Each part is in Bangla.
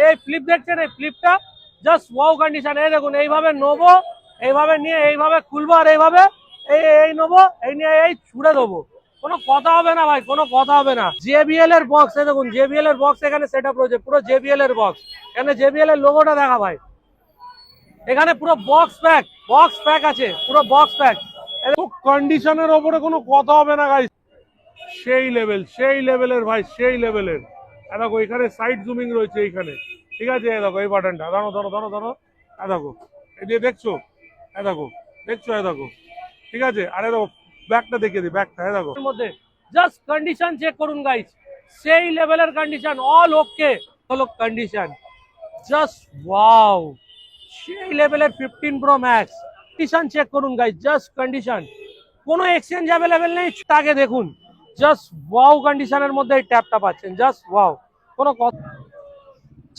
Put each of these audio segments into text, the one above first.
এই ফ্লিপ দেখছেন, এই ফ্লিপটা জাস্ট ওয়াও কন্ডিশন। এই দেখুন, এইভাবে নেবো, এইভাবে নিয়ে এইভাবে খুলবো, আর এইভাবে এই নেবো, এই নিয়ে এই ছুড়ে দেবো। কোনো কথা হবে না ভাই, কোনো কথা হবে না। JBL এর বক্স, এই দেখুন JBL এর বক্স এখানে সেট আপ রয়েছে, পুরো JBL এর বক্স। এখানে JBL এর লোগোটা দেখা ভাই, এখানে পুরো বক্স প্যাক আছে, পুরো বক্স প্যাক। কন্ডিশনের ওপরে কোনো কথা হবে না গাইস, সেই লেভেলের ভাই, সেই লেভেলের। দেখো এখানে সাইড জুমিং রয়েছে এইখানে, ঠিক আছে? দেখো এই বাটনটা, ধরো ধরো ধরো ধরো, দেখো এই যে দেখছো, দেখছো, ঠিক আছে? আরে দেখো ব্যাকটা দেখিয়ে দিই, ব্যাকটা দেখো। এর মধ্যে জাস্ট কন্ডিশন চেক করুন গাইস, সেই লেভেলের কন্ডিশন, অল ওকে হলো কন্ডিশন, জাস্ট ওয়াও, সেই লেভেলের 15 Pro Max। কন্ডিশন চেক করুন গাইস, জাস্ট কন্ডিশন, কোনো এক্সচেঞ্জ অ্যাভেলেবেল নেই। তাকে দেখুন, জাস্ট ওয়াও কন্ডিশনের মধ্যে এই ট্যাপটা পাচ্ছেন, জাস্ট ওয়াও, কোনো কথা।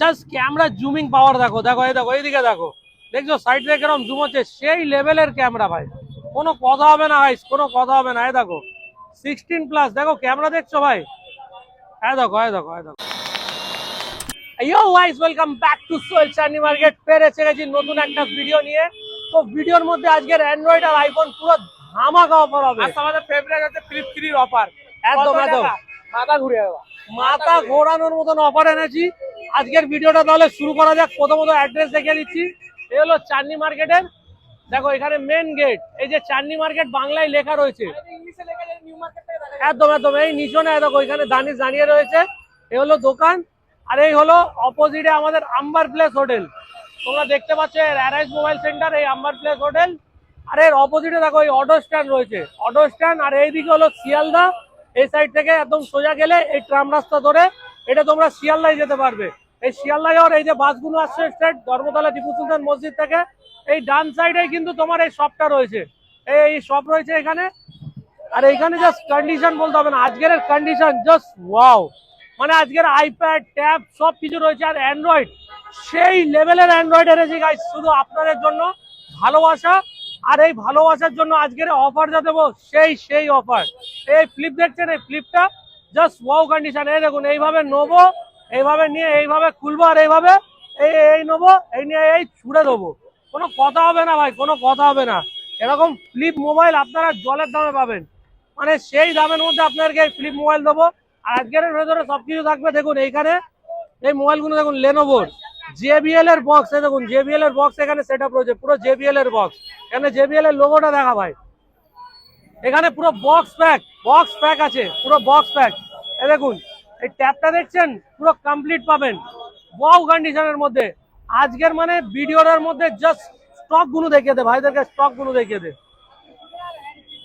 জাস্ট ক্যামেরা জুমিং পাওয়ার দেখো, দেখো এই দেখো, এইদিকে দেখো, দেখছো সাইড থেকে কেরম জুম হচ্ছে, সেই লেভেলের ক্যামেরা ভাই, কোনো কথা হবে না গাইস, কোনো কথা হবে না। এই দেখো 16+, দেখো ক্যামেরা দেখছো ভাই, এই দেখো। Yo guys, welcome back to Sohel Chandni market. ফের এসে গেছি নতুন একটা ভিডিও নিয়ে। তো ভিডিওর মধ্যে আজকের অ্যান্ড্রয়েড আর আইফোন পুরো ধামাকা অফার হবে। আমাদের ফেভারিট আছে ফ্লিপ 3 অফার, একদম মাথা ঘোরানোর মতন অফার এনেছি আজকের ভিডিওটা। তাহলে শুরু করা যাক। প্রথমত অ্যাড্রেস দেখিয়ে দিচ্ছি, এই হলো চান্নি মার্কেটের, দেখো এখানে মেন গেট, এই যে চান্নি মার্কেট বাংলায় লেখা রয়েছে, একদম এই নিচনে দেখো এখানে দানিশ দাঁড়িয়ে রয়েছে, এই হলো দোকান। আর এই হলো অপোজিটে আমাদের আম্বার প্লেস হোটেল, তোমরা দেখতে পাচ্ছ অ্যারাইজ মোবাইল সেন্টার, এই আম্বার প্লেস হোটেল। আর এর অপোজিটে দেখো এই অটো স্ট্যান্ড রয়েছে, অটো স্ট্যান্ড। আর এইদিকে হলো শিয়ালদা, এই সাইড থেকে একদম সোজা গেলে এই ট্রাম রাস্তা ধরে এটা তোমরা শিয়ালদায় যেতে পারবে। এই শিয়ালদা যাওয়ার এই যে বাসগুলো আসছে স্ট্রেট ধর্মতলা টিপু সুলতান মসজিদ থেকে, এই ডান সাইডে কিন্তু তোমার এই শপটা রয়েছে, এই শপ রয়েছে এখানে। আর এইখানে জাস্ট কন্ডিশন বলতে হবে না, আজকের কন্ডিশন জাস্ট ওয়াও, মানে আজকের আইপ্যাড ট্যাব সব কিছু রয়েছে। আর অ্যান্ড্রয়েড, সেই লেভেলের অ্যান্ড্রয়েড এনেছি গাইস শুধু আপনাদের জন্য, ভালোবাসা। আর এই ভালোবাসার জন্য আজকের অফারটা দেবো, সেই অফার। এই ফ্লিপ দেখছেন, এই ফ্লিপটা জাস্ট ওয়াও কন্ডিশন। এই দেখুন, এইভাবে নেবো, এইভাবে নিয়ে এইভাবে খুলবো, আর এইভাবে এই নেবো, এই নিয়ে এই ছুড়ে দেবো। কোনো কথা হবে না ভাই, কোনো কথা হবে না। এরকম ফ্লিপ মোবাইল আপনারা জলের দামে পাবেন, মানে সেই দামের মধ্যে আপনাদেরকে এই ফ্লিপ মোবাইল দেবো। আর আজকের ভেতরে সবকিছু থাকবে। দেখুন এইখানে এই মোবাইলগুলো দেখুন, লেনোভোর JBL এর বক্স, এই দেখুন JBL এর বক্স এখানে সেট আপ রয়েছে, পুরো JBL এর বক্স। এখানে JBL এর লোগোটা দেখা ভাই, এখানে পুরো বক্স প্যাক আছে, পুরো বক্স প্যাক। এই দেখুন এই ট্যাবটা দেখছেন, পুরো কমপ্লিট পাবেন ওয়াও কন্ডিশনের মধ্যে। আজকের মানে ভিডিওটার মধ্যে জাস্ট স্টক গুলো দেখিয়ে দে ভাইদেরকে, স্টক গুলো দেখিয়ে দে।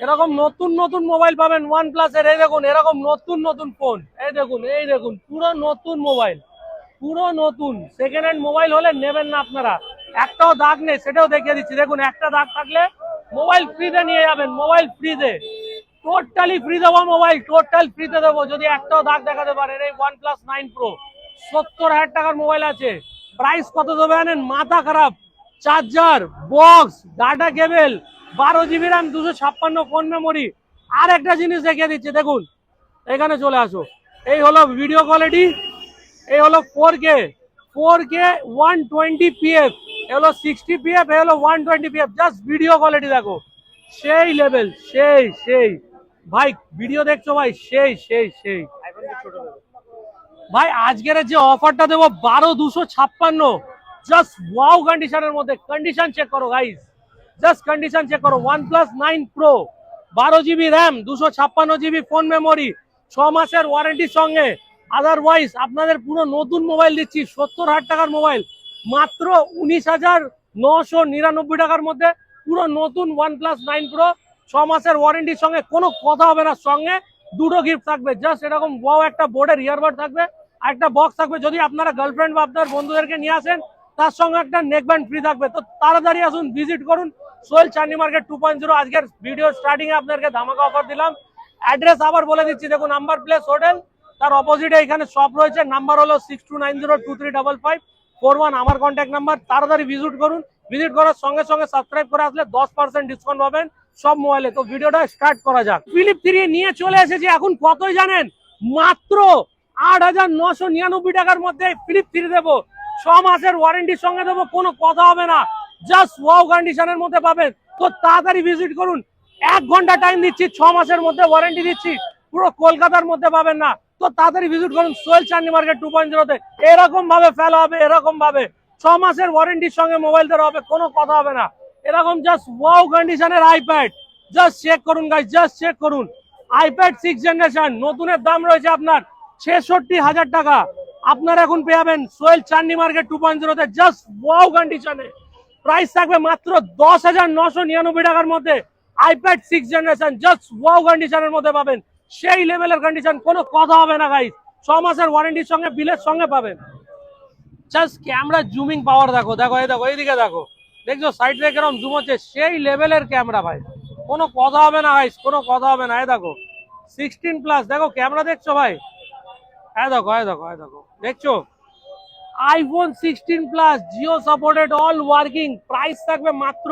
এরকম নতুন মোবাইল পাবেন OnePlus এর, এই দেখুন এরকম নতুন ফোন, এই দেখুন পুরো নতুন মোবাইল, পুরো নতুন। সেকেন্ড হ্যান্ড মোবাইল হলে নেবেন না আপনারা, একটাও দাগ নেই সেটাও দেখিয়ে দিচ্ছি। দেখুন একটা দাগ থাকলে মোবাইল ফ্রিতে নিয়ে যাবেন, মোবাইল ফ্রিতে, টোটালি ফ্রি দেবো মোবাইল, টোটাল ফ্রিতে দেবো যদি একটাও দাগ দেখাতে পারেন। এই OnePlus 9 Pro 70,000 টাকার মোবাইল আছে। প্রাইস কত দেবে জানেন? মাথা খারাপ। Charger, box, data cable, 12 GB RAM, 256 phone memory. আর একটা জিনিস দেখিয়ে দিচ্ছি, দেখুন এখানে চলে আসো, এই হলো ভিডিও কোয়ালিটি, এই হলো 4K 120pf, এই হলো 60pf, এই হলো 120pf। জাস্ট ভিডিও কোয়ালিটি দেখো, সেই লেভেল, সেই ভাই ভিডিও দেখছো ভাই, সেই ভাই। আজকের যে অফারটা দেবো 12,256, জাস্ট ওয়াও কন্ডিশনের মধ্যে। কন্ডিশন চেক করো গাইস, জাস্ট কন্ডিশন চেক করো। OnePlus 9 Pro, 12GB RAM, 256GB phone memory, 6 মাসের ওয়ারেন্টির সঙ্গে। আদারওয়াইজ আপনাদের পুরো নতুন মোবাইল দিচ্ছি 70,000 টাকার মোবাইল মাত্র 19,999 টাকার মধ্যে। পুরো নতুন OnePlus 9 Pro, 6 মাসের ওয়ারেন্টির সঙ্গে, কোনো কথা হবে না। সঙ্গে দুটো গিফট থাকবে, জাস্ট এরকম ওয়াও একটা বোর্ডের ইয়ারবাড থাকবে, আর একটা বক্স থাকবে। যদি আপনারা গার্লফ্রেন্ড বা আপনার বন্ধুদেরকে নিয়ে আসেন, তার সঙ্গে একটা নেকব্যান্ড ফ্রি থাকবে। তো তাড়াতাড়ি আসুন, ভিজিট করুন সোহেল চান্নি মার্কেট 2.0। আজকের ভিডিও স্টার্টিং এ আপনাদেরকে ধামাকা অফার দিলাম। অ্যাড্রেস আবার বলে দিচ্ছি, দেখুন আম্বার প্লেস হোটেল, তার অপোজিটে এখানে শপ রয়েছে। নাম্বার হলো 6290235541, আমার কন্ট্যাক্ট নাম্বার। তাড়াতাড়ি ভিজিট করুন, ভিজিট করার সঙ্গে সঙ্গে সাবস্ক্রাইব করে আসলে 10% ডিসকাউন্ট পাবেন সব মোবাইলে। তো ভিডিওটা স্টার্ট করা যাক। ফিলিপ 3 নিয়ে চলে এসেছি, এখন কতই জানেন? মাত্র 8,999 টাকার মধ্যে ফ্লিপ 3 দেবো, 6 মাসের ওয়ারেন্টির সঙ্গে দেবো, কোনো কথা হবে না, জাস্ট ওয়াও কন্ডিশনের মধ্যে পাবেন। তো তাড়াতাড়ি ভিজিট করুন, 1 ঘন্টা টাইম দিচ্ছি, 6 মাসের মধ্যে ওয়ারেন্টি দিচ্ছি, পুরো কলকাতার মধ্যে পাবেন না। তো তাড়াতাড়ি ভিজিট করুন সোহেল চাঁদনি মার্কেট 2.0-তে। এরকম ভাবে ফেলা হবে, এরকম ভাবে 6 মাসের ওয়ারেন্টির সঙ্গে মোবাইল দেওয়া হবে, কোনো কথা হবে না। এরকম জাস্ট ওয়াও কন্ডিশনের আইপ্যাড, জাস্ট চেক করুন গাইস, জাস্ট চেক করুন। আইপ্যাড 6 জেনারেশন, নতুনের দাম রয়েছে আপনার 66,000 টাকা। আপনারা এখন পেয়ে যাবেন সোহেল চাঁদনি মার্কেট 2.0-তে জাস্ট ওয়াও কন্ডিশনে। প্রাইস থাকবে মাত্র 10,999 টাকার মধ্যে। আইপ্যাড 6 জেনারেশন জাস্ট ওয়াও কন্ডিশনের মধ্যে পাবেন, সেই লেভেলের কন্ডিশন, কোনো কথা হবে না গাইস। 6 মাসের ওয়ারেন্টির সঙ্গে বিলের সঙ্গে পাবেন। জাস্ট ক্যামেরা জুমিং পাওয়ার দেখো, দেখো এই দেখো, এইদিকে দেখো, দেখছো সাইড থেকে এরকম জুম হচ্ছে, সেই লেভেলের ক্যামেরা ভাই, কোনো কথা হবে না গাইস, কোনো কথা হবে না। এই দেখো 16+, দেখো ক্যামেরা দেখছো ভাই, এই দেখো এই দেখো এই দেখো, দেখছো iPhone 16+, Jio supported, all working. Price থাকবে মাত্র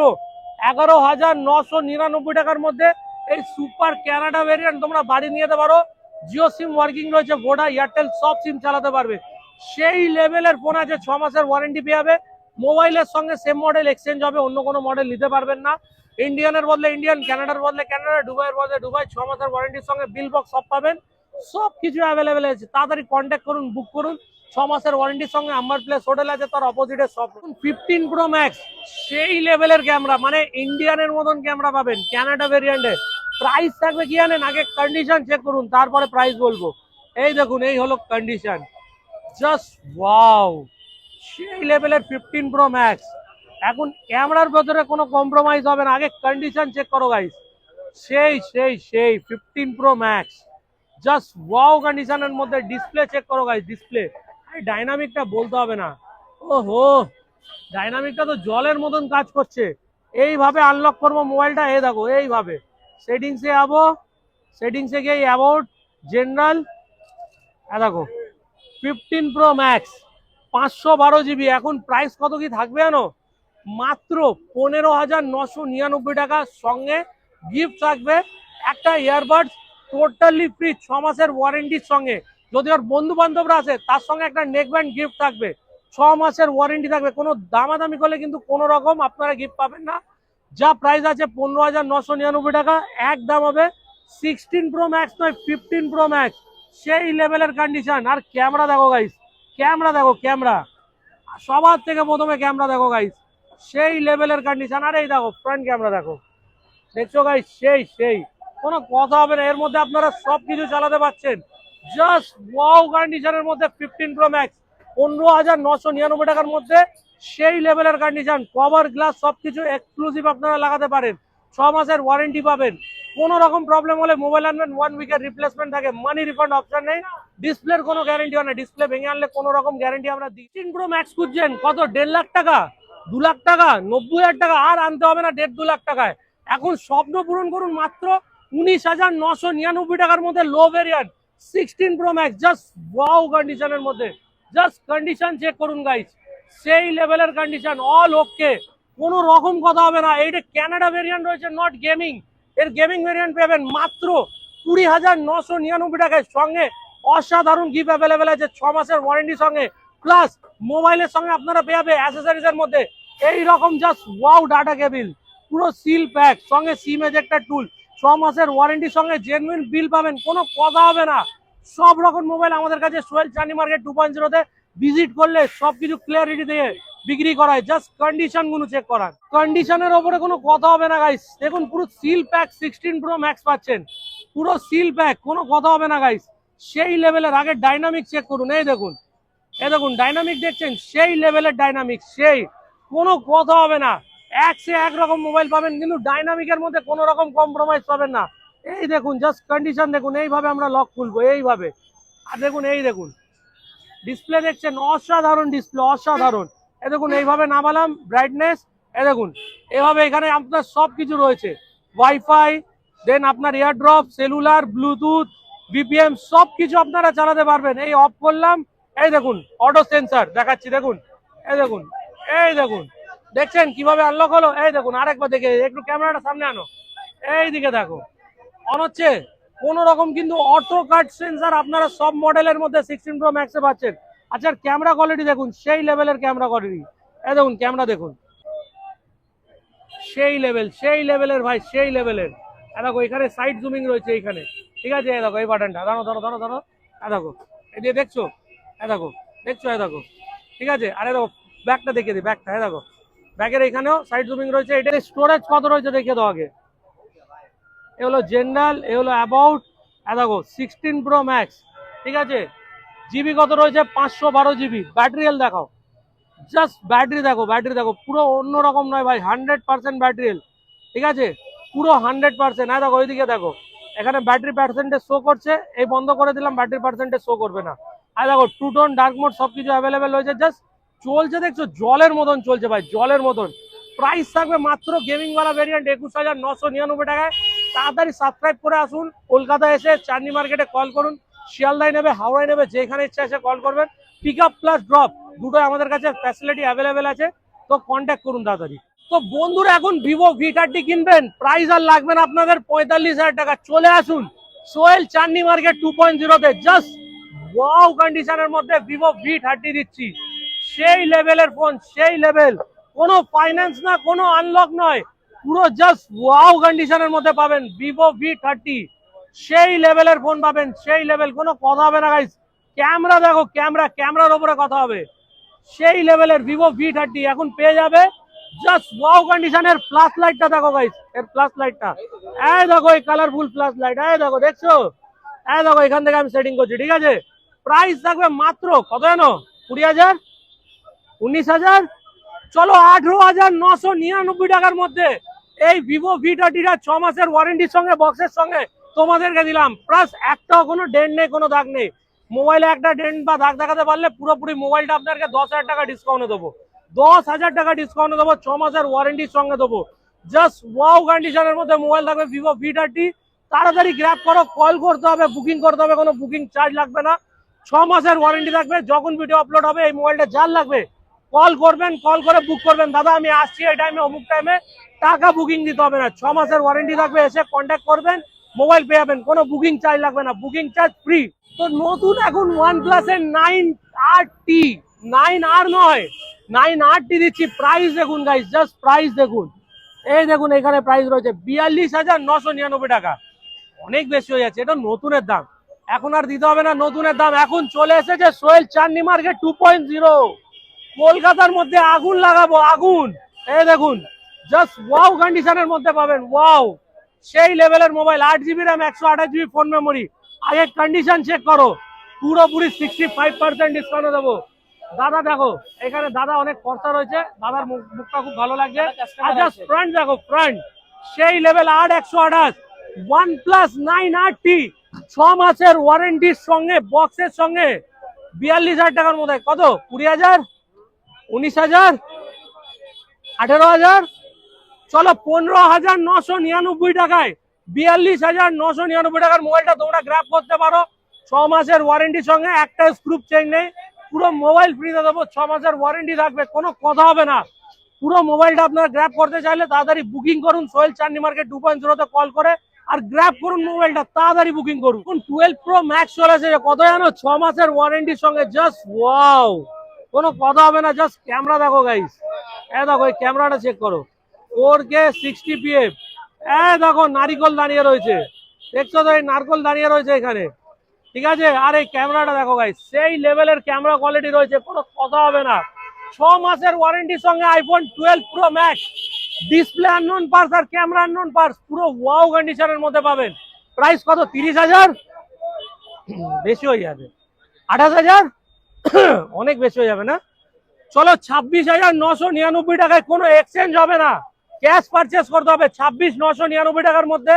11,999 টাকার মধ্যে। এই সুপার ক্যানাডা ভেরিয়েন্ট তোমরা বাড়ি নিয়ে যেতে পারো, জিও সিম ওয়ার্কিং রয়েছে, ভোডা এয়ারটেল সব সিম চালাতে পারবে, সেই লেভেলের ফোন আছে। 6 মাসের ওয়ারেন্টি পেয়ে যাবে। মোবাইলের সঙ্গে সেম মডেল এক্সচেঞ্জ হবে, অন্য কোনো মডেল নিতে পারবেন না। ইন্ডিয়ানের বদলে ইন্ডিয়ান, কানাডার বদলে কানাডা, দুবাইয়ের বদলে দুবাই। 6 মাসের ওয়ারেন্টির সঙ্গে বিল বক্স সব পাবেন, সব কিছু অ্যাভেলেবেল আছে। তাড়াতাড়ি কন্ট্যাক্ট করুন, বুক করুন। 6 মাসের ওয়ারেন্টির সঙ্গে আম্বার প্লেস হোটেল আছে, তার অপোজিটে সব। 15 প্রো ম্যাক্স, সেই লেভেলের ক্যামেরা, মানে ইন্ডিয়ানের মতন ক্যামেরা পাবেন কানাডা ভেরিয়েন্টে। প্রাইস থাকবে কি জানেন, আগে কন্ডিশন চেক করুন, তারপরে প্রাইস বলবো। এই দেখুন, এই হলো কন্ডিশন, জাস্ট ওয়াও, সেই লেভেলের 15 প্রো ম্যাক্স। এখন ক্যামেরার ভেতরে কোনো কম্প্রোমাইজ হবে না, আগে কন্ডিশন চেক করো গাইস। সেই সেই সেই 15 প্রো ম্যাক্স, জাস্ট ওয়াও কন্ডিশনের মধ্যে। ডিসপ্লে চেক করো গাইস, ডিসপ্লে ডাইনামিকটা বলতে হবে না, ওহো, ডাইনামিকটা তো জলের মতন কাজ করছে। এইভাবে আনলক করবো মোবাইলটা, এই দেখো এইভাবে সেটিংসে যাবো, সেটিংসে গিয়ে অ্যাবাউট, জেনারেল, দেখো 15 প্রো ম্যাক্স 512 জিবি। এখন প্রাইস কত কি থাকবে জানো, মাত্র 15,999 টাকা। সঙ্গে গিফট থাকবে একটা ইয়ারবাডস, টোটালি ফ্রি, 6 মাসের ওয়ারেন্টির সঙ্গে। যদি ওর বন্ধু বান্ধবরা আছে তার সঙ্গে একটা নেক ব্যান্ড গিফট থাকবে, 6 মাসের ওয়ারেন্টি থাকবে। কোনো দামাদামি করলে কিন্তু কোনো রকম আপনারা গিফট পাবেন না। যা প্রাইস আছে 15,999 টাকা, এক দাম হবে। 16 প্রো ম্যাক্স নয়, 15 প্রো ম্যাক্স, সেই লেভেলের কন্ডিশন। আর ক্যামেরা দেখো গাইস, ক্যামেরা দেখো, ক্যামেরা সবার থেকে প্রথমে ক্যামেরা দেখো গাইস, সেই লেভেলের কন্ডিশন। আর এই দেখো ফ্রন্ট ক্যামেরা দেখো, দেখছো গাইস, সেই সেই, কোনো কথা হবে না। এর মধ্যে আপনারা সবকিছু চালাতে পারছেন, জাস্ট ওয়াও কন্ডিশনের মধ্যে 15 প্রো ম্যাক্স 15,999 টাকার মধ্যে, সেই লেভেলের কন্ডিশন। কভার গ্লাস সবকিছু এক্সক্লুসিভ আপনারা লাগাতে পারেন, 6 মাসের ওয়ারেন্টি পাবেন। কোনো রকম প্রবলেম হলে মোবাইল আনবেন, 1 উইকের রিপ্লেসমেন্ট থাকে, মানি রিফান্ড অপশন নেই। ডিসপ্লের কোনো গ্যারেন্টি হয় না, ডিসপ্লে ভেঙে আনলে কোনো রকম গ্যারেন্টি আমরা দিই। 16 প্রো ম্যাক্স খুঁজছেন কত, 1.5 লাখ টাকা, 2 লাখ টাকা, 90,000 টাকা, আর আনতে হবে না 1.5-2 লাখ টাকায়। এখন স্বপ্ন পূরণ করুন মাত্র 19,999 টাকার মধ্যে, low variant 16 pro max, just wow কন্ডিশনের মধ্যে। জাস্ট কন্ডিশন চেক করুন গাইস, সেই লেভেলের কন্ডিশন, অল ওকে, কোনো রকম কথা হবে না। এইটা কানাডা ভেরিয়েন্ট রয়েছে, নট গেমিং। এর গেমিং ভেরিয়েন্ট পাবেন মাত্র 20,999 টাকায়। সঙ্গে অসাধারণ গিফট অ্যাভেলেবেল আছে, 6 মাসের ওয়ারেন্টির সঙ্গে, প্লাস মোবাইলের সঙ্গে আপনারা পেয়ে যাবে অ্যাসেসরিজের মধ্যে এই রকম জাস্ট ওয়াও ডাটা কেবিল, পুরো সিল প্যাক, সঙ্গে সিম এজেক্টর টুল, 6 মাসের ওয়ারেন্টির সঙ্গে জেনুইন বিল পাবেন, কোনো কথা হবে না। সব রকম মোবাইল আমাদের কাছে সোহেল চাঁদনি মার্কেট 2.0-তে ভিজিট করলে সবকিছু ক্লিয়ারিটি দিয়ে বিক্রি করায়। জাস্ট কন্ডিশন গুলো চেক করান, কন্ডিশনের ওপরে কোনো কথা হবে না গাইস। দেখুন পুরো সিল প্যাক 16 প্রো ম্যাক্স পাচ্ছেন, পুরো সিল প্যাক, কোনো কথা হবে না গাইস, সেই লেভেলের। আগে ডাইনামিক চেক করুন, এই দেখুন, এই দেখুন ডাইনামিক দেখছেন, সেই লেভেলের ডাইনামিক, সেই, কোনো কথা হবে না। এক সে এক রকম মোবাইল পাবেন, কিন্তু ডাইনামিকের মধ্যে কোনো রকম কম্প্রোমাইজ পাবেন না। এই দেখুন জাস্ট কন্ডিশন দেখুন, এইভাবে আমরা লক খুলবো এইভাবে। আর দেখুন, এই দেখুন ডিসপ্লে দেখছেন, অসাধারণ ডিসপ্লে, অসাধারণ। এই দেখুন এইভাবে নামালাম ব্রাইটনেস, এই দেখুন এভাবে এখানে আপনার সব কিছু রয়েছে, ওয়াইফাই, দেন আপনার এয়ারড্রপ, সেলুলার, ব্লুটুথ, বিপিএম, সব কিছু আপনারা চালাতে পারবেন। এই অফ করলাম, এই দেখুন অটো সেন্সার দেখাচ্ছি, দেখুন, এই দেখুন, এই দেখুন, দেখছেন কিভাবে আনলক হলো। এই দেখুন আরেকবার দেখে, একটু ক্যামেরাটা সামনে আনো, এই দিকে দেখো, অন হচ্ছে, কোন রকম কিন্তু অটো কাট সেন্সার আপনারা সব মডেলের মধ্যে 16 প্রো ম্যাক্সে পাচ্ছেন। আচ্ছা ক্যামেরা কোয়ালিটি দেখুন, সেই লেভেলের ক্যামেরা কোয়ালিটি। এই দেখুন ক্যামেরা দেখুন, সেই লেভেলের ভাই, সেই লেভেলের। দেখো এখানে সাইড জুমিং রয়েছে এইখানে, ঠিক আছে? দেখো এই বাটনটা, ধরো ধরো ধরো ধরো, দেখো এই যে দেখছো, দেখো দেখছো, দেখো ঠিক আছে। আরে দেখো ব্যাগটা দেখিয়ে দিই, ব্যাগটা দেখো, ব্যাগের এখানেও সাইড জুমিং রয়েছে। এটা স্টোরেজ কত রয়েছে দেখিয়ে দাও আগে। এ হলো জেনারেল, এ হলো অ্যাবাউট, দেখো 16 প্রো ম্যাক্স, ঠিক আছে? জিবি কত রয়েছে? 512 জিবি। ব্যাটারি হেলথ দেখাও, জাস্ট ব্যাটারি দেখো, ব্যাটারি দেখো, পুরো অন্যরকম নয় ভাই, 100% ব্যাটারি হেলথ, ঠিক আছে? পুরো 100%। হ্যাঁ দেখো ওইদিকে দেখো, এখানে ব্যাটারি পার্সেন্টেজ শো করছে, এই বন্ধ করে দিলাম, ব্যাটারি পার্সেন্টেজ শো করবে না। আর দেখো টু টোন ডার্ক মোড সবকিছু অ্যাভেলেবেল হয়েছে, জাস্ট চলছে দেখছো, জলের মতন চলছে ভাই, জলের মতন। প্রাইস থাকবে মাত্র গেমিং ওয়ালা ভেরিয়েন্ট 21,999 টাকায়। তাড়াতাড়ি সাবস্ক্রাইব করে আসুন, কলকাতায় এসে চাঁদনি মার্কেটে কল করুন, শিয়ালদায় নেবে, হাওড়ায় নেবে, যেখানে ইচ্ছা এসে কল করবেন। পিক আপ প্লাস ড্রপ দুটোই আমাদের কাছে ফ্যাসিলিটি অ্যাভেলেবেল আছে, তো কন্ট্যাক্ট করুন তাড়াতাড়ি। তো বন্ধুরা এখন ভিভো V30 কিনবেন, প্রাইস আর লাগবে না আপনাদের 45,000 টাকা। চলে আসুন সোহেল চাঁদনি মার্কেট 2.0 তে, জাস্ট ওয়াও কন্ডিশনের মধ্যে ভিভো V30 দিচ্ছি। সেই লেভেলের ফোন, সেই লেভেল, কোনো ফাইন্যান্স না, কোনো আনলক নয়, পুরো জাস্ট ওয়াও কন্ডিশনের মধ্যে পাবেন ভিভো V30। সেই লেভেলের ফোন পাবেন, সেই লেভেল, কোনো কথা হবে না গাইস। ক্যামেরা দেখো, ক্যামেরার উপরে কথা হবে। সেই লেভেলের ভিভো V30 এখন পেয়ে যাবে জাস্ট ওয়াও কন্ডিশনের। ফ্ল্যাশ লাইটটা দেখো গাইস, এর ফ্ল্যাশ লাইটটা, এই দেখো এই কালারফুল ফ্ল্যাশ লাইট, এই দেখো দেখছো, এই দেখো এখান থেকে আমি সেটিং করছি, ঠিক আছে? প্রাইস থাকবে মাত্র কত জানো? 20,000, 19,000, চলো 18,999 টাকার মধ্যে এই ভিভো V30টা 6 মাসের ওয়ারেন্টির সঙ্গে, বক্সের সঙ্গে তোমাদেরকে দিলাম। প্লাস একটাও কোনো ডেন্ট নেই, কোনো দাগ নেই। মোবাইলে একটা ডেন্ট বা দাগ দেখাতে পারলে পুরোপুরি মোবাইলটা আপনাকে 10,000 টাকা ডিসকাউন্টে দেবো, 10,000 টাকা ডিসকাউন্টে দেবো, 6 মাসের ওয়ারেন্টির সঙ্গে দেবো। জাস্ট ওয়াও কন্ডিশনের মধ্যে মোবাইল থাকবে ভিভো V30। তাড়াতাড়ি গ্র্যাব করো, কল করতে হবে, বুকিং করতে হবে, কোনো বুকিং চার্জ লাগবে না। 6 মাসের ওয়ারেন্টি থাকবে। যখন ভিডিও আপলোড হবে এই মোবাইলটা যার লাগবে কল করবেন, কল করে বুক করবেন, দাদা আমি আসছি এই টাইমে, অমুক টাইমে, টাকা বুকিং দিতে হবে না। 6 মাসের ওয়ারেন্টি থাকবে, এসে কন্ট্যাক্ট করবেন, মোবাইল পেয়ে যাবেন, কোনো বুকিং চার্জ লাগবে না, বুকিং চার্জ ফ্রি। তো নতুন এখন OnePlus এর 9RT, 9R নয়, 9RT দিচ্ছি। প্রাইস দেখুন গাইস, জাস্ট প্রাইস দেখুন, এই দেখুন এখানে প্রাইস রয়েছে 42,999 টাকা। অনেক বেশি হয়ে যাচ্ছে, এটা নতুনের দাম, এখন আর দিতে হবে না নতুনের দাম। এখন চলে এসেছে সোহেল চাঁদনি মার্কেট 2.0, কলকাতার মধ্যে আগুন লাগাবো, আগুন। এই দেখুন জাস্ট ওয়াও কন্ডিশনের মধ্যে পাবেন, ওয়াও সেই লেভেলের mobile. 8GB RAM, 128GB phone memory. আগে কন্ডিশন চেক করো, পুরোপুরি 65% ডিসকাউন্টে দেবো। দাদা দেখো এখানে, দাদা অনেক খরচা রয়েছে, দাদার মুখটা খুব ভালো লাগছে। আর জাস্ট ফ্রন্ট দেখো, ফ্রন্ট সেই লেভেল। 8/128 OnePlus 9RT 6 মাসের ওয়ারেন্টির সঙ্গে, বক্সের সঙ্গে 42,000 টাকার মধ্যে। কত? 20,000, 19,000, 18,000, চলো 15,999 টাকায় 42,999 টাকার মোবাইলটা তোমরা গ্র্যাব করতে পারো। 6 মাসের ওয়ারেন্টির সঙ্গে, একটা স্ক্রু চেঞ্জ নেই, পুরো মোবাইল ফ্রিতে দেবো, 6 মাসের ওয়ারেন্টি থাকবে, কোনো কথা হবে না। পুরো মোবাইলটা আপনারা গ্র্যাব করতে চাইলে তাড়াতাড়ি বুকিং করুন সোহেল চাঁদনি মার্কেট 2.0 তে কল করে, আর গ্র্যাব করুন মোবাইলটা, তাড়াতাড়ি বুকিং করুন। 12 প্রো ম্যাক্স চলে এসেছে, কত জানো? 6 মাসের ওয়ারেন্টির সঙ্গে, জাস্ট ওয়াও, কোনো কথা হবে না। জাস্ট ক্যামেরা দেখো গাইস, এই দেখো এই ক্যামেরাটা চেক করো, 4K 60pf। এই দেখো নারিকল দাঁড়িয়ে রয়েছে, দেখছো তো, এই নারকল দাঁড়িয়ে রয়েছে এখানে, ঠিক আছে? আর এই ক্যামেরাটা দেখো গাইস, সেই লেভেলের ক্যামেরা কোয়ালিটি রয়েছে, কোনো কথা হবে না। 6 মাসের ওয়ারেন্টির সঙ্গে iPhone 12 Pro Max, display unknown parts আর ক্যামেরা আননোন পার্টস, পুরো ওয়াও কন্ডিশনের মধ্যে পাবেন। প্রাইস কত? 30,000, বেশি হয়ে যাবে। 28,000, অনেক বেশি হয়ে যাবে না? চলো 26,999 টাকায়, কোনো এক্সচেঞ্জ হবে না, ক্যাশ পারচেস করতে হবে। 26,999 টাকার মধ্যে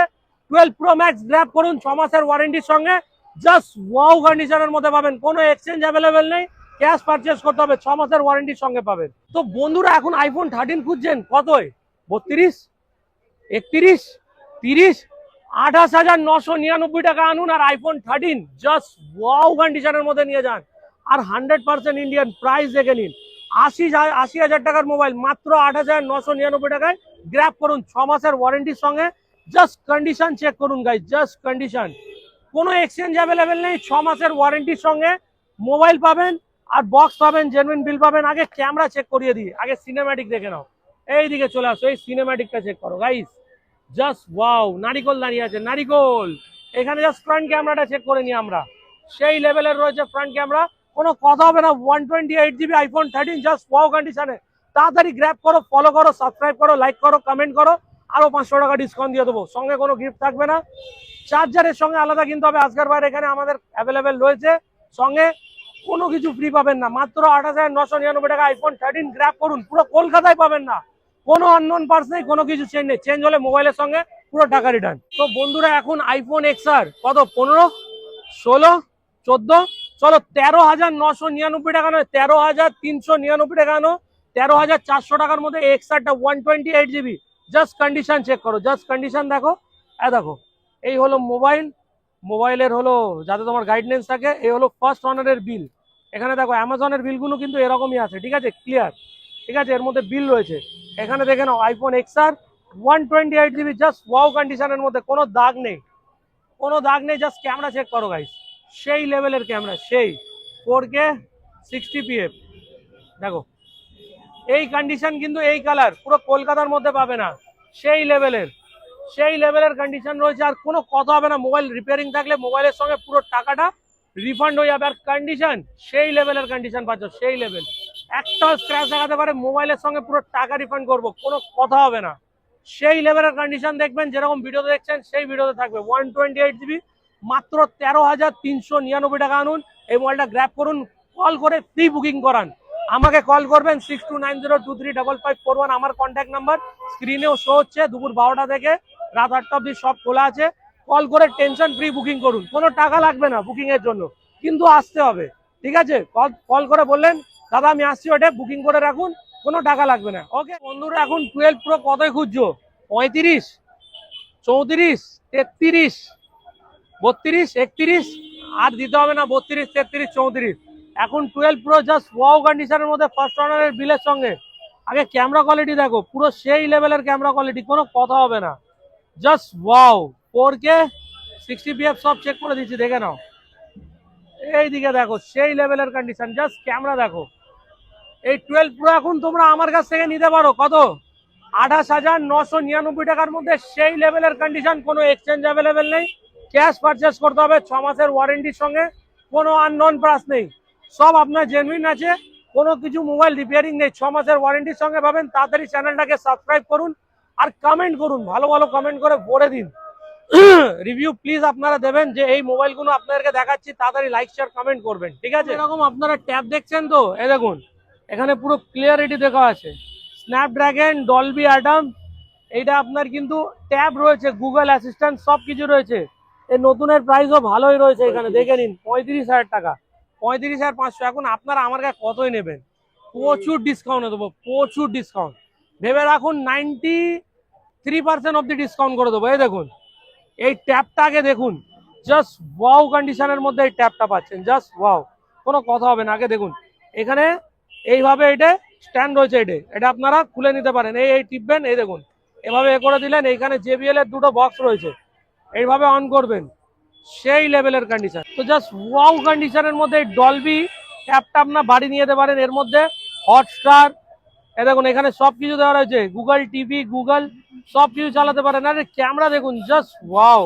12 Pro Max গ্র্যাব করুন, 6 মাসের ওয়ারেন্টির সঙ্গে, জাস্ট ওয়াও কন্ডিশনের মধ্যে পাবেন, কোনো এক্সচেঞ্জ অ্যাভেলেবেল নেই, ক্যাশ পারচেস করতে হবে, 6 মাসের ওয়ারেন্টির সঙ্গে পাবেন। তো বন্ধুরা এখন iPhone 13 খুঁজছেন, কতই? 32, 31, 30, 28,999 টাকা আনুন, আর iPhone 13 জাস্ট ওয়াও কন্ডিশনের মধ্যে নিয়ে যান, আর 100% ইন্ডিয়ান। প্রাইস দেখে নিন, 80,000 টাকার মোবাইল মাত্র 8,999 টাকায় গ্র্যাব করুন, 6 মাসের ওয়ারেন্টির সঙ্গে। জাস্ট কন্ডিশন চেক করুন গাইস, জাস্ট কন্ডিশন, কোনো এক্সচেঞ্জ অ্যাভেলেবেল নেই, 6 মাসের ওয়ারেন্টির সঙ্গে মোবাইল পাবেন আর বক্স পাবেন, জেনুইন বিল পাবেন। আগে ক্যামেরা চেক করিয়ে দিই, আগে সিনেম্যাটিক দেখে নাও। এই দিকে চলে আসো, এই সিনেম্যাটিকটা চেক করো গাইস, জাস্ট ওয়াও। নারিকল দাঁড়িয়ে আছে, নারিকল। এখানে জাস্ট ফ্রন্ট ক্যামেরাটা চেক করে নিই আমরা, সেই লেভেলের রয়েছে ফ্রন্ট ক্যামেরা, কোনো কথা হবে না। 128GB আইফোন 13 জাস্ট ওয়াও কন্ডিশনে। তাড়াতাড়ি গ্র্যাব করো, ফলো করো, সাবস্ক্রাইব করো, লাইক করো, কমেন্ট করো, আরো 500 টাকা ডিসকাউন্ট দিয়ে দেবো। সঙ্গে কোনো গিফট থাকবে না, চার্জারের সঙ্গে আলাদা কিনতে হবে। আজকের বাইরে এখানে আমাদের অ্যাভেলেবেল রয়েছে, সঙ্গে কোনো কিছু ফ্রি পাবেন না। মাত্র 28,999 টাকা আইফোন 13 গ্র্যাব করুন, পুরো কলকাতায় পাবেন না, কোনো আননোন পার্স নেই, কোনো কিছু চেঞ্জ নেই। চেঞ্জ হলে মোবাইলের সঙ্গে পুরো টাকা রিটার্ন। তো বন্ধুরা এখন আইফোন এক্সআর কত, 15, 16, 14, চলো 13,999 টাকা নয়, 13,399 টাকা নো, 13,400 টাকার মধ্যে এক্সআরটা 128GB। জাস্ট কন্ডিশন চেক করো, জাস্ট কন্ডিশন দেখো। দেখো এই হলো মোবাইল, মোবাইলের হলো যাতে তোমার গাইডলাইন্স থাকে। এই হলো ফার্স্ট অনারের বিল। এখানে দেখো অ্যামাজনের বিলগুলো কিন্তু এরকমই আছে, ঠিক আছে, ক্লিয়ার, ঠিক আছে, এর মধ্যে বিল রয়েছে। এখানে দেখে নাও iPhone XR 128GB just wow কন্ডিশনের মধ্যে, কোনো দাগ নেই, কোনো দাগ নেই। জাস্ট ক্যামেরা চেক করো গাইস, সেই লেভেলের ক্যামেরা, সেই 4K 60pf। দেখো এই কন্ডিশন কিন্তু এই কালার পুরো কলকাতার মধ্যে পাবে না, সেই লেভেলের, সেই লেভেলের কন্ডিশন রয়েছে। আর কোনো কথা হবে না, মোবাইল রিপেয়ারিং থাকলে মোবাইলের সঙ্গে পুরো টাকাটা রিফান্ড হয়ে যাবে। আর কন্ডিশন সেই লেভেলের কন্ডিশন পাচ্ছ, সেই লেভেল। একটা স্ক্র্যাচ দেখাতে পারে মোবাইলের সঙ্গে পুরো টাকা রিফান্ড করবো, কোনো কথা হবে না। সেই লেভেলের কন্ডিশন দেখবেন, যেরকম ভিডিওতে দেখছেন সেই ভিডিওতে থাকবে। 128GB মাত্র 13,399 টাকা আনুন, এই মোবাইলটা গ্র্যাব করুন, কল করে ফ্রি বুকিং করান। আমাকে কল করবেন 6290235541, আমার কন্ট্যাক্ট নাম্বার স্ক্রিনেও শো হচ্ছে। দুপুর 12টা থেকে রাত 8টা অবধি সব খোলা আছে। কল করে টেনশন ফ্রি বুকিং করুন, কোনো টাকা লাগবে না বুকিং এর জন্য, কিন্তু আসতে হবে, ঠিক আছে। কল করে বললেন দাদা আমি আসছি, ওটা বুকিং করে রাখুন, কোনো টাকা লাগবে না। ওকে বন্ধুরা, এখন 12 প্রো কতই খুঁজছো? 35, 34, 33, 32, 31, আর দিতে হবে না 32, 33, 34। এখন 12 প্রো জাস্ট ওয়াও কন্ডিশনের মধ্যে ফার্স্ট অনারের বিলের সঙ্গে। আগে ক্যামেরা কোয়ালিটি দেখো, পুরো সেই লেভেলের ক্যামেরা কোয়ালিটি, কোনো কথা হবে না, জাস্ট ওয়াও। 4K 60pf সব চেক করে দিচ্ছি, দেখে নাও। এইদিকে দেখো সেই লেভেলের কন্ডিশন, জাস্ট ক্যামেরা দেখো। এই 12 প্রো এখন তোমরা আমার কাছ থেকে নিতে পারো কত, 28,999 টাকার মধ্যে, সেই লেভেলের কন্ডিশন, কোনো এক্সচেঞ্জ অ্যাভেলেবেল নেই। ক্যাশ পারচেস করতে হবে, 6 মাসের ওয়ারেন্টির সঙ্গে, কোনো আননোন প্রাইস নেই, সব আপনার জেনুইন আছে, কোনো কিছু মোবাইল রিপেয়ারিং নেই, 6 মাসের ওয়ারেন্টির সঙ্গে পাবেন। তাড়াতাড়ি চ্যানেলটাকে সাবস্ক্রাইব করুন আর কমেন্ট করুন, ভালো ভালো কমেন্ট করে ভরে দিন। রিভিউ প্লিজ আপনারা দেবেন, যে এই মোবাইলগুলো আপনাদেরকে দেখাচ্ছি, তাড়াতাড়ি লাইক শেয়ার কমেন্ট করবেন, ঠিক আছে। এরকম আপনারা ট্যাব দেখছেন তো, এই দেখুন এখানে পুরো ক্লিয়ারিটি দেখা আছে, স্ন্যাপড্রাগন, ডলবি অ্যাডাম, এইটা আপনার কিন্তু ট্যাব রয়েছে, গুগল অ্যাসিস্ট্যান্ট সব কিছু রয়েছে। এই নতুনের প্রাইসও ভালোই রয়েছে, এখানে দেখে নিন 35,000 টাকা, 35,500। এখন আপনারা আমার কাছে কতই নেবেন, প্রচুর ডিসকাউন্টে দেবো, প্রচুর ডিসকাউন্ট। ভেবে রাখুন 93% অব্দি ডিসকাউন্ট করে দেবো। এই দেখুন এই ট্যাবটা আগে দেখুন, জাস্ট ওয়াও কন্ডিশনের মধ্যে এই ট্যাবটা পাচ্ছেন, জাস্ট ওয়াও, কোনো কথা হবে না। আগে দেখুন এখানে এইভাবে এটা স্ট্যান্ড রয়েছে, এটা আপনারা খুলে নিতে পারেন, এই টিপবেন, এই দেখুন এভাবে এ করে দিলেন। এইখানে JBL এর দুটো বক্স রয়েছে, এইভাবে অন করবেন, সেই লেভেলের কন্ডিশন। তো জাস্ট ওয়াও কন্ডিশনের মধ্যে এই ডলবি ট্যাবটা আপনার বাড়ি নিয়ে যেতে পারেন। এর মধ্যে হটস্টার, এ দেখুন এখানে সব কিছু দেওয়া রয়েছে, গুগল টিভি, গুগল সব কিছু চালাতে পারেন। আরে ক্যামেরা দেখুন, জাস্ট ওয়াও,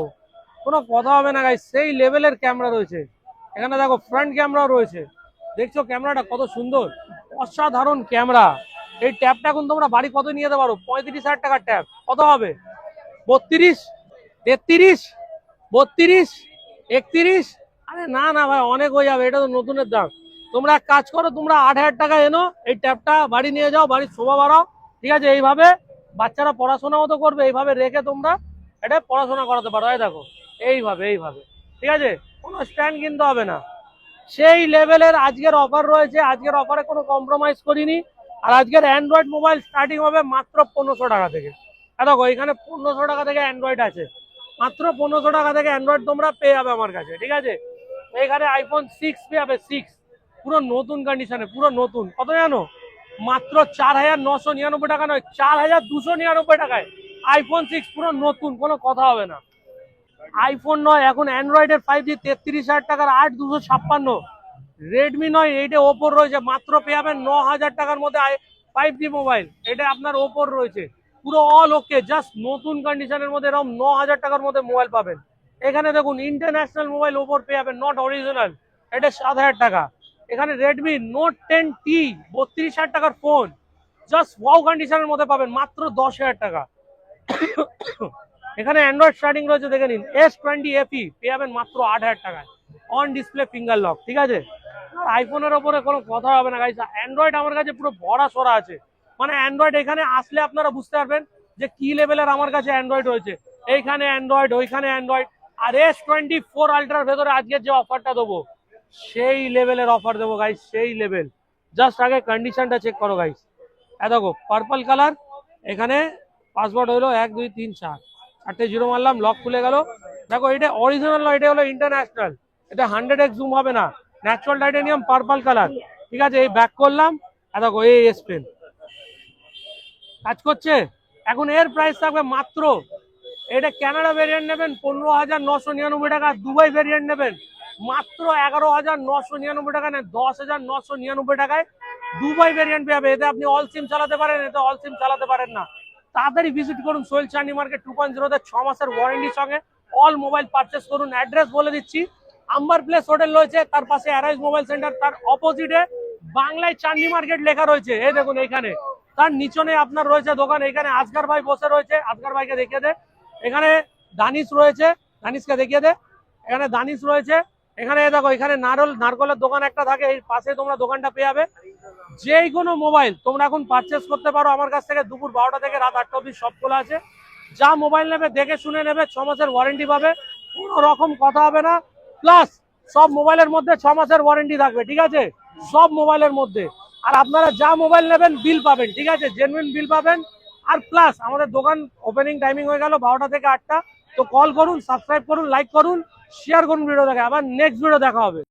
কোনো কথা হবে না গাইস, সেই লেভেলের ক্যামেরা রয়েছে। এখানে দেখো ফ্রন্ট ক্যামেরাও রয়েছে, দেখছো ক্যামেরাটা কত সুন্দর, অসাধারণ ক্যামেরা। এই ট্যাবটা এখন তোমরা বাড়ি কত নিয়ে যেতে পারো, 35,000 টাকার ট্যাব কত হবে, 32, 33, 32, 31। আরে না না ভাই, অনেক হয়ে যাবে, এটা তো নতুনের দাম। তোমরা এক কাজ করো, তোমরা 8,000 টাকা এনো, এই ট্যাবটা বাড়ি নিয়ে যাও, বাড়ির শোভা বাড়াও, ঠিক আছে। এইভাবে বাচ্চারা পড়াশোনা মতো করবে, এইভাবে রেখে তোমরা এটা পড়াশোনা করাতে পারো। এই দেখো এইভাবে এইভাবে, ঠিক আছে, কোনো স্ট্যান্ড কিনতে হবে না, সেই লেভেলের আজকের অফার রয়েছে। আজকের অফারে কোনো কম্প্রোমাইজ করিনি। আর আজকের অ্যান্ড্রয়েড মোবাইল স্টার্টিং হবে মাত্র 1500 টাকা থেকে। দেখো এখানে 1500 টাকা থেকে অ্যান্ড্রয়েড আছে, মাত্র 1500 টাকা থেকে অ্যান্ড্রয়েড তোমরা পেয়ে যাবে আমার কাছে, ঠিক আছে। এখানে আইফোন 6 পেয়ে যাবে, 6 পুরো নতুন কন্ডিশনে, পুরো নতুন। কত জানো, মাত্র 4,999 টাকা নয়, 4,299 টাকায় আইফোন 6 পুরো নতুন, কোনো কথা হবে না। আইফোন নয়, এখন অ্যান্ড্রয়েডের 5G 33,000 টাকার 8,256। রেডমি নয়, এইটা ওপোর রয়েছে, মাত্র পেয়ে যাবেন 9,000 টাকার মধ্যে 5G মোবাইল। এটা আপনার ওপোর রয়েছে, পুরো অল ওকে, জাস্ট নতুন কন্ডিশনের মধ্যে এরকম 9,000 টাকার মধ্যে মোবাইল পাবেন। এখানে দেখুন ইন্টারন্যাশনাল মোবাইল ওপোর পেয়ে যাবেন, নট অরিজিনাল, এটা 7,000 টাকা। এখানে রেডমি নোট 10T 32,000 টাকার ফোন, জাস্ট ওয়াও কন্ডিশনের মধ্যে পাবেন মাত্র 10,000 টাকা। এখানে অ্যান্ড্রয়েড স্টার্টিং রয়েছে, দেখে নিন, S20 FE পেয়ে যাবেন মাত্র 8,000 টাকায়, অন ডিসপ্লে ফিঙ্গার লক। ঠিক আছে, আর আইফোনের ওপরে কোনো কথা হবে না গাইস। অ্যান্ড্রয়েড আমার কাছে পুরো ভরা সরা আছে, মানে অ্যান্ড্রয়েড এখানে আসলে আপনারা বুঝতে পারবেন যে কি লেভেলের আমার কাছে অ্যান্ড্রয়েড রয়েছে। এইখানে অ্যান্ড্রয়েড, ওইখানে অ্যান্ড্রয়েড। আর S24 আলট্রার ভেতরে আজকের যে অফারটা দেবো, সেই লেভেলের অফার দেবো গাইস, সেই লেভেল। জাস্ট আগে কন্ডিশনটা চেক করো গাইস। দেখো পার্পল কালার, এখানে পাসওয়ার্ড হলো 1 2 3 4, 4টে জিরো মারলাম, লক খুলে গেল। দেখো এটা অরিজিনাল নয়, এটা হলো ইন্টারন্যাশনাল, এটা 100x জুম হবে না, ন্যাচারাল টাইটানিয়াম পার্পল কালার। ঠিক আছে, এই ব্যাক করলাম, দেখো এই এস পেন কাজ করছে। এখন এর প্রাইস থাকবে মাত্র, এটা কানাডা ভেরিয়েন্ট নেবেন 15,999 টাকা, দুবাই ভেরিয়েন্ট নেবেন মাত্র 11,999 টাকা, নেন 10,999 টাকায় দুবাই ভেরিয়েন্ট পাবে। এতে আপনি অল সিম চালাতে পারেন, এতে অল সিম চালাতে পারেন না। তাড়াতাড়ি ভিজিট করুন সোহেল চান্ডি মার্কেট 2.0 6 মাসের ওয়ারেন্টির সঙ্গে অল মোবাইল পারচেস করুন। অ্যাড্রেস বলে দিচ্ছি, আম্বার প্লেস হোটেল রয়েছে, তার পাশে অ্যারাইজ মোবাইল সেন্টার, তার অপোজিটে বাংলায় চান্ডি মার্কেট লেখা রয়েছে, এই দেখুন এইখানে। তার নিচনে আপনার রয়েছে দোকান, এখানে আজগার ভাই বসে রয়েছে, আজগার ভাইকে দেখিয়ে দে। এখানে দানিশ রয়েছে, দানিশকে দেখিয়ে দে। এখানে দানিশ রয়েছে, এখানে দেখো, এখানে নারকলের দোকান একটা থাকে, এই পাশে তোমরা দোকানটা পেয়ে যাবে। যেই কোনো মোবাইল তোমরা এখন পারচেস করতে পারো আমার কাছ থেকে, দুপুর 12টা থেকে রাত 8টা অবধি সব খোলা আছে। যা মোবাইল নেবে দেখে শুনে নেবে, 6 মাসের ওয়ারেন্টি পাবে, কোনো রকম কথা হবে না। প্লাস সব মোবাইলের মধ্যে 6 মাসের ওয়ারেন্টি থাকবে, ঠিক আছে, সব মোবাইলের মধ্যে। আর আপনারা যা মোবাইল নেবেন বিল পাবেন, ঠিক আছে, জেনুইন বিল পাবেন। আর প্লাস আমাদের দোকান ওপেনিং টাইমিং হয়ে গেল 12টা থেকে 8টা। তো কল করুন, সাবস্ক্রাইব করুন, লাইক করুন, শেয়ার করুন ভিডিও দেখে। আবার নেক্সট ভিডিও দেখা হবে।